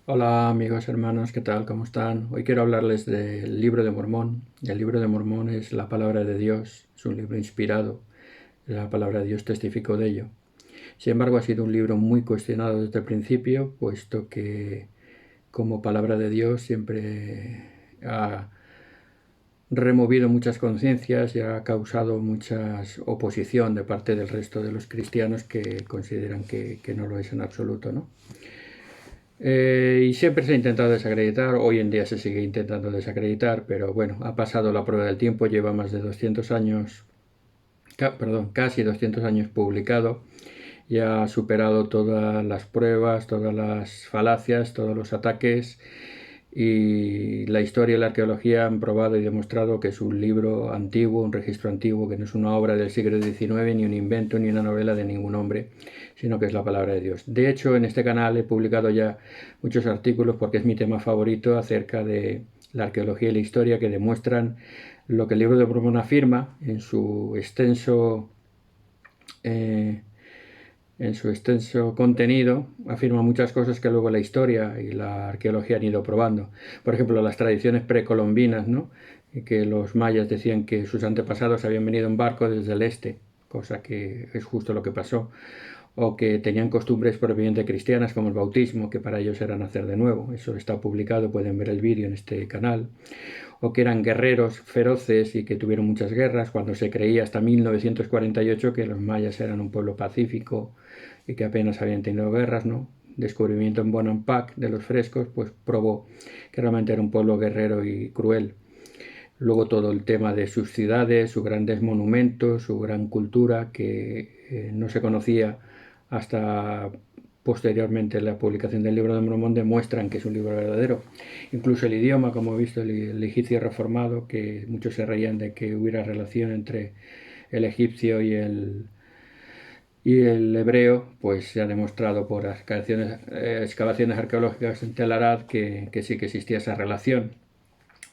Hola amigos, hermanos, ¿qué tal? ¿Cómo están? Hoy quiero hablarles del libro de Mormón. El libro de Mormón es la palabra de Dios, es un libro inspirado, la palabra de Dios testificó de ello. Sin embargo, ha sido un libro muy cuestionado desde el principio, puesto que como palabra de Dios siempre ha removido muchas conciencias y ha causado mucha oposición de parte del resto de los cristianos que consideran que no lo es en absoluto, ¿no? Y siempre se ha intentado desacreditar, hoy en día se sigue intentando desacreditar, pero bueno, ha pasado la prueba del tiempo, lleva más de 200 años, perdón, casi 200 años publicado y ha superado todas las pruebas, todas las falacias, todos los ataques, y la historia y la arqueología han probado y demostrado que es un libro antiguo, un registro antiguo, que no es una obra del siglo XIX, ni un invento, ni una novela de ningún hombre, sino que es la palabra de Dios. De hecho, en este canal he publicado ya muchos artículos, porque es mi tema favorito, acerca de la arqueología y la historia, que demuestran lo que el libro de Mormón afirma eh, en su extenso contenido, afirma muchas cosas que luego la historia y la arqueología han ido probando. Por ejemplo, las tradiciones precolombinas, ¿no? Y que los mayas decían que sus antepasados habían venido en barco desde el este, cosa que es justo lo que pasó, o que tenían costumbres propiamente cristianas como el bautismo, que para ellos era nacer de nuevo. Eso está publicado, pueden ver el vídeo en este canal. O que eran guerreros feroces y que tuvieron muchas guerras, cuando se creía hasta 1948 que los mayas eran un pueblo pacífico y que apenas habían tenido guerras, ¿no? Descubrimiento en Bonampak de los frescos, pues probó que realmente era un pueblo guerrero y cruel. Luego todo el tema de sus ciudades, sus grandes monumentos, su gran cultura, que no se conocía hasta posteriormente la publicación del libro de Mormón, demuestran que es un libro verdadero. Incluso el idioma, como he visto, el egipcio reformado, que muchos se reían de que hubiera relación entre el egipcio y el hebreo, pues se ha demostrado por excavaciones arqueológicas en Tel Arad que sí que existía esa relación.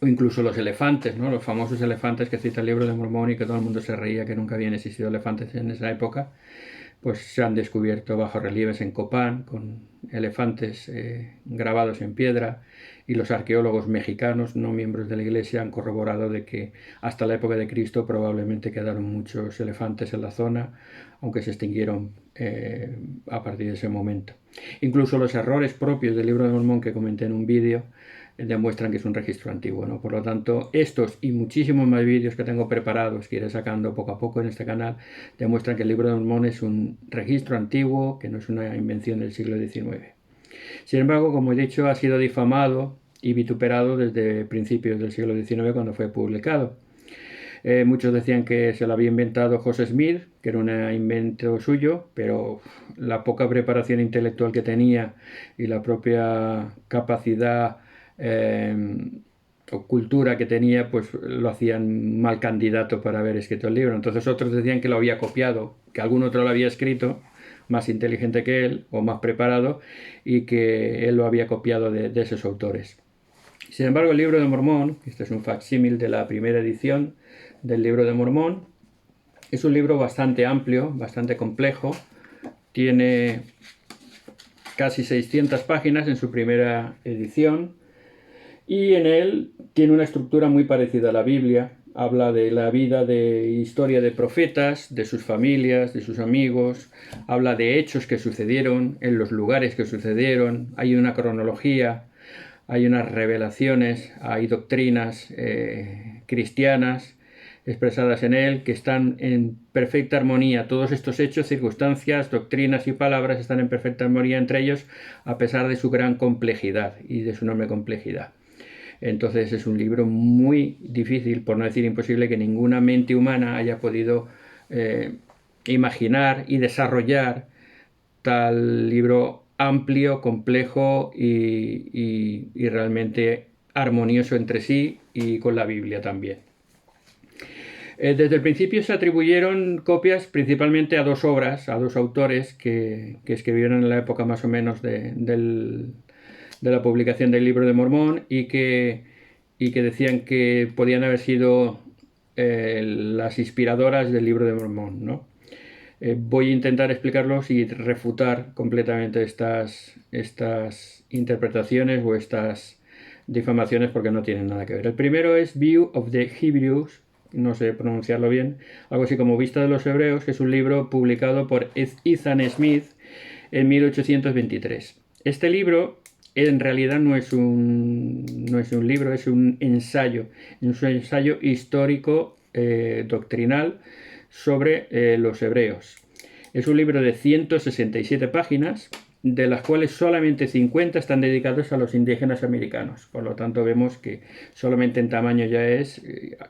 O incluso los elefantes, ¿no? Los famosos elefantes que cita el libro de Mormón y que todo el mundo se reía que nunca habían existido elefantes en esa época, pues se han descubierto bajorrelieves en Copán con elefantes grabados en piedra, y los arqueólogos mexicanos, no miembros de la Iglesia, han corroborado de que hasta la época de Cristo probablemente quedaron muchos elefantes en la zona, aunque se extinguieron a partir de ese momento. Incluso los errores propios del libro de Mormón que comenté en un vídeo demuestran que es un registro antiguo, ¿no? Por lo tanto, estos y muchísimos más vídeos que tengo preparados, que iré sacando poco a poco en este canal, demuestran que el libro de Mormón es un registro antiguo, que no es una invención del siglo XIX. Sin embargo, como he dicho, ha sido difamado y vituperado desde principios del siglo XIX, cuando fue publicado. Muchos decían que se lo había inventado José Smith, que era un invento suyo, pero la poca preparación intelectual que tenía y la propia capacidad eh, o cultura que tenía, pues lo hacían mal candidato para haber escrito el libro. Entonces otros decían que lo había copiado, que algún otro lo había escrito, más inteligente que él o más preparado, y que él lo había copiado de esos autores. Sin embargo, el libro de Mormón, este es un facsímil de la primera edición del libro de Mormón, es un libro bastante amplio, bastante complejo, tiene casi 600 páginas en su primera edición, y en él tiene una estructura muy parecida a la Biblia. Habla de la vida, de historia de profetas, de sus familias, de sus amigos. Habla de hechos que sucedieron, en los lugares que sucedieron. Hay una cronología, hay unas revelaciones, hay doctrinas cristianas expresadas en él que están en perfecta armonía. Todos estos hechos, circunstancias, doctrinas y palabras están en perfecta armonía entre ellos, a pesar de su gran complejidad y de su enorme complejidad. Entonces es un libro muy difícil, por no decir imposible, que ninguna mente humana haya podido eh, imaginar y desarrollar tal libro amplio, complejo y realmente armonioso entre sí y con la Biblia también. Desde el principio se atribuyeron copias principalmente a dos obras, a dos autores que escribieron en la época más o menos de la publicación del libro de Mormón, y que decían que podían haber sido las inspiradoras del libro de Mormón, ¿no? Voy a intentar explicarlos y refutar completamente estas interpretaciones o estas difamaciones porque no tienen nada que ver. El primero es View of the Hebrews, no sé pronunciarlo bien, algo así como Vista de los Hebreos, que es un libro publicado por Ethan Smith en 1823. Este libro en realidad no es un libro, es un ensayo histórico doctrinal sobre los hebreos. Es un libro de 167 páginas, de las cuales solamente 50 están dedicados a los indígenas americanos. Por lo tanto, vemos que solamente en tamaño ya es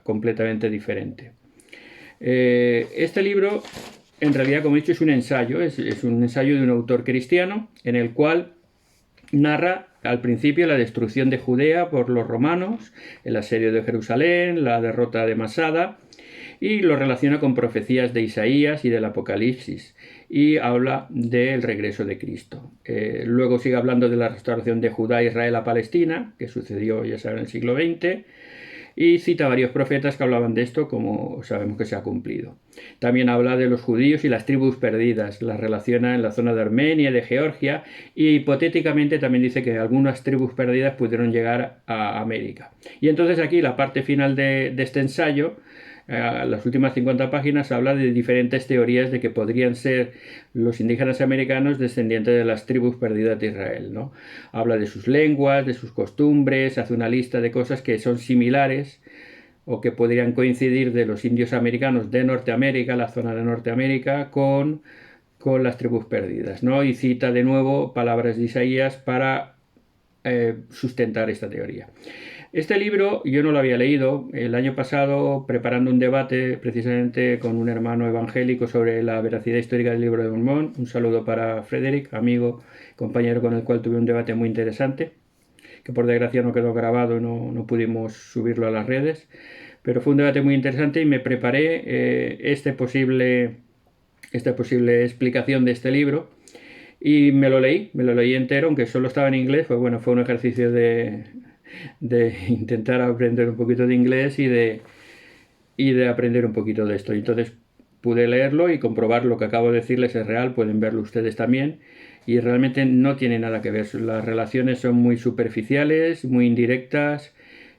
completamente diferente. Este libro, en realidad, como he dicho, es un ensayo. Es un ensayo de un autor cristiano en el cual narra al principio la destrucción de Judea por los romanos, el asedio de Jerusalén, la derrota de Masada, y lo relaciona con profecías de Isaías y del Apocalipsis, y habla del regreso de Cristo. Luego sigue hablando de la restauración de Judá, Israel a Palestina, que sucedió, ya saben, en el siglo XX, y cita varios profetas que hablaban de esto, como sabemos que se ha cumplido. También habla de los judíos y las tribus perdidas, las relaciona en la zona de Armenia, de Georgia, y hipotéticamente también dice que algunas tribus perdidas pudieron llegar a América. Y entonces aquí la parte final de este ensayo, las últimas 50 páginas, habla de diferentes teorías de que podrían ser los indígenas americanos descendientes de las tribus perdidas de Israel, ¿no? Habla de sus lenguas, de sus costumbres, hace una lista de cosas que son similares o que podrían coincidir de los indios americanos de Norteamérica, la zona de Norteamérica, con las tribus perdidas, ¿no? Y cita de nuevo palabras de Isaías para sustentar esta teoría. Este libro yo no lo había leído. El año pasado, preparando un debate precisamente con un hermano evangélico sobre la veracidad histórica del Libro de Mormón, un saludo para Frederick, amigo, compañero con el cual tuve un debate muy interesante, que por desgracia no quedó grabado, no pudimos subirlo a las redes, pero fue un debate muy interesante y me preparé esta posible explicación de este libro. Y me lo leí entero, aunque solo estaba en inglés. Pues bueno, fue un ejercicio de intentar aprender un poquito de inglés y de aprender un poquito de esto. Y entonces pude leerlo y comprobar lo que acabo de decirles es real, pueden verlo ustedes también. Y realmente no tiene nada que ver. Las relaciones son muy superficiales, muy indirectas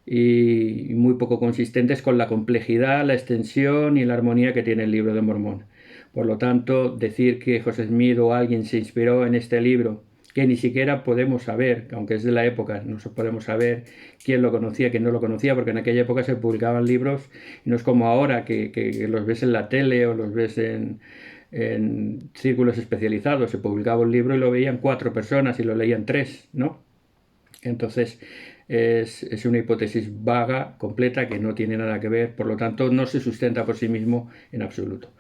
y muy poco consistentes con la complejidad, la extensión y la armonía que tiene el Libro de Mormón. Por lo tanto, decir que José Smith o alguien se inspiró en este libro, que ni siquiera podemos saber, aunque es de la época, no podemos saber quién lo conocía, quién no lo conocía, porque en aquella época se publicaban libros, y no es como ahora que los ves en la tele o los ves en círculos especializados. Se publicaba un libro y lo veían 4 personas y lo leían 3, ¿no? Entonces es una hipótesis vaga, completa, que no tiene nada que ver, por lo tanto no se sustenta por sí mismo en absoluto.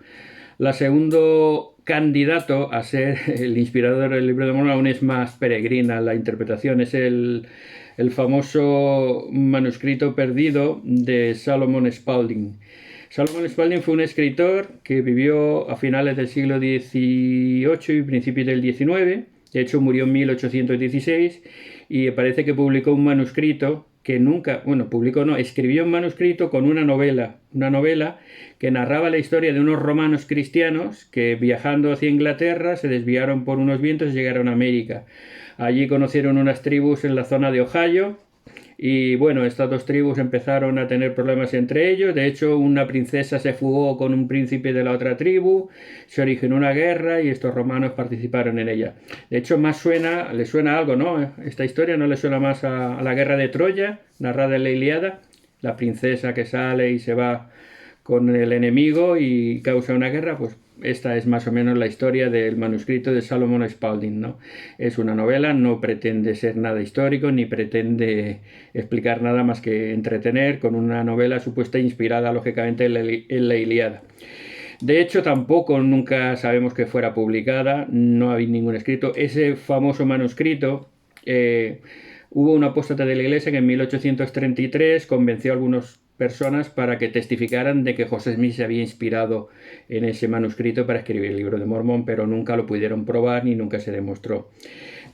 La segundo candidato a ser el inspirador del Libro de Mormón aún es más peregrina la interpretación, es el famoso manuscrito perdido de Solomon Spaulding. Solomon Spaulding fue un escritor que vivió a finales del siglo XVIII y principios del XIX. De hecho, murió en 1816 y parece que publicó un manuscrito que nunca, bueno, publicó no, escribió un manuscrito con una novela que narraba la historia de unos romanos cristianos que viajando hacia Inglaterra se desviaron por unos vientos y llegaron a América. Allí conocieron unas tribus en la zona de Ohio. Y bueno, estas 2 tribus empezaron a tener problemas entre ellos. De hecho, una princesa se fugó con un príncipe de la otra tribu, se originó una guerra y estos romanos participaron en ella. De hecho, le suena algo, ¿no? Esta historia no le suena más a la guerra de Troya, narrada en la Ilíada. La princesa que sale y se va con el enemigo y causa una guerra, pues esta es más o menos la historia del manuscrito de Solomon Spaulding, ¿no? Es una novela, no pretende ser nada histórico, ni pretende explicar nada más que entretener, con una novela supuesta inspirada, lógicamente, en la Ilíada. De hecho, tampoco nunca sabemos que fuera publicada, no hay ningún escrito. Ese famoso manuscrito, hubo un apóstata de la Iglesia que en 1833 convenció a algunas personas para que testificaran de que José Smith se había inspirado en ese manuscrito para escribir el Libro de Mormón, pero nunca lo pudieron probar ni nunca se demostró.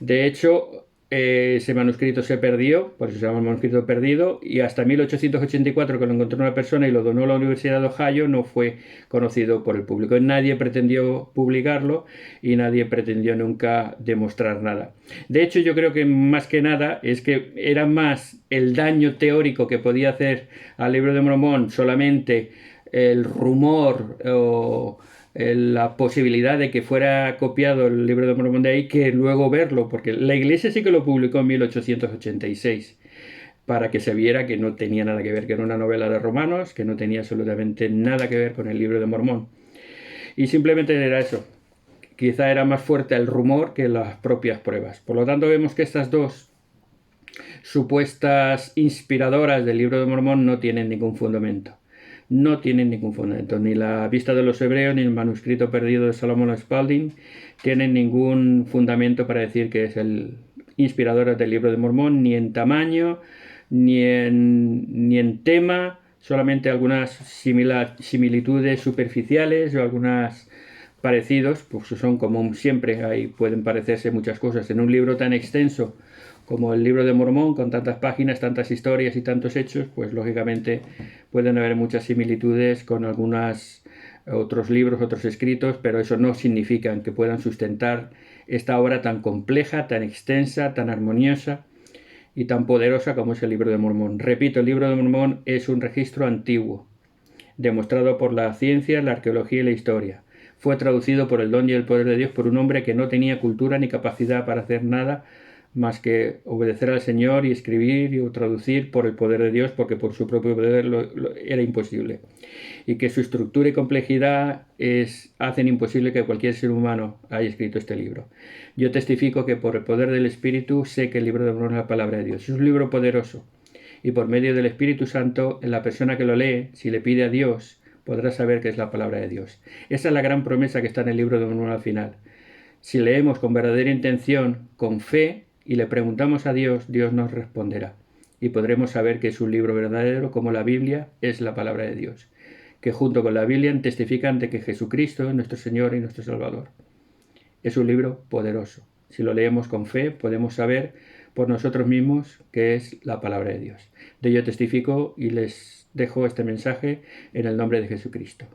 De hecho, ese manuscrito se perdió, por eso se llama manuscrito perdido, y hasta 1884, que lo encontró una persona y lo donó a la Universidad de Ohio, no fue conocido por el público. Nadie pretendió publicarlo y nadie pretendió nunca demostrar nada. De hecho, yo creo que más que nada es que era más el daño teórico que podía hacer al Libro de Mormón solamente el rumor o la posibilidad de que fuera copiado el Libro de Mormón de ahí que luego verlo, porque la Iglesia sí que lo publicó en 1886 para que se viera que no tenía nada que ver, que era una novela de romanos, que no tenía absolutamente nada que ver con el Libro de Mormón. Y simplemente era eso. Quizá era más fuerte el rumor que las propias pruebas. Por lo tanto, vemos que estas dos supuestas inspiradoras del Libro de Mormón no tienen ningún fundamento. No tienen ningún fundamento. Ni la vista de los hebreos ni el manuscrito perdido de Solomon Spalding tienen ningún fundamento para decir que es el inspirador del Libro de Mormón, ni en tamaño, ni en tema, solamente algunas similitudes superficiales o algunas parecidos, pues son como siempre, ahí pueden parecerse muchas cosas. En un libro tan extenso como el Libro de Mormón, con tantas páginas, tantas historias y tantos hechos, pues lógicamente pueden haber muchas similitudes con algunos otros libros, otros escritos, pero eso no significa que puedan sustentar esta obra tan compleja, tan extensa, tan armoniosa y tan poderosa como es el Libro de Mormón. Repito, el Libro de Mormón es un registro antiguo, demostrado por la ciencia, la arqueología y la historia. Fue traducido por el don y el poder de Dios por un hombre que no tenía cultura ni capacidad para hacer nada más que obedecer al Señor y escribir o traducir por el poder de Dios, porque por su propio poder era imposible. Y que su estructura y complejidad hacen imposible que cualquier ser humano haya escrito este libro. Yo testifico que por el poder del Espíritu sé que el Libro de Mormón es la palabra de Dios. Es un libro poderoso. Y por medio del Espíritu Santo, en la persona que lo lee, si le pide a Dios, podrá saber que es la palabra de Dios. Esa es la gran promesa que está en el Libro de Mormón al final. Si leemos con verdadera intención, con fe, y le preguntamos a Dios, Dios nos responderá. Y podremos saber que es un libro verdadero, como la Biblia es la palabra de Dios, que junto con la Biblia testifican de que Jesucristo es nuestro Señor y nuestro Salvador. Es un libro poderoso. Si lo leemos con fe, podemos saber por nosotros mismos que es la palabra de Dios. De ello testifico y les dejo este mensaje en el nombre de Jesucristo.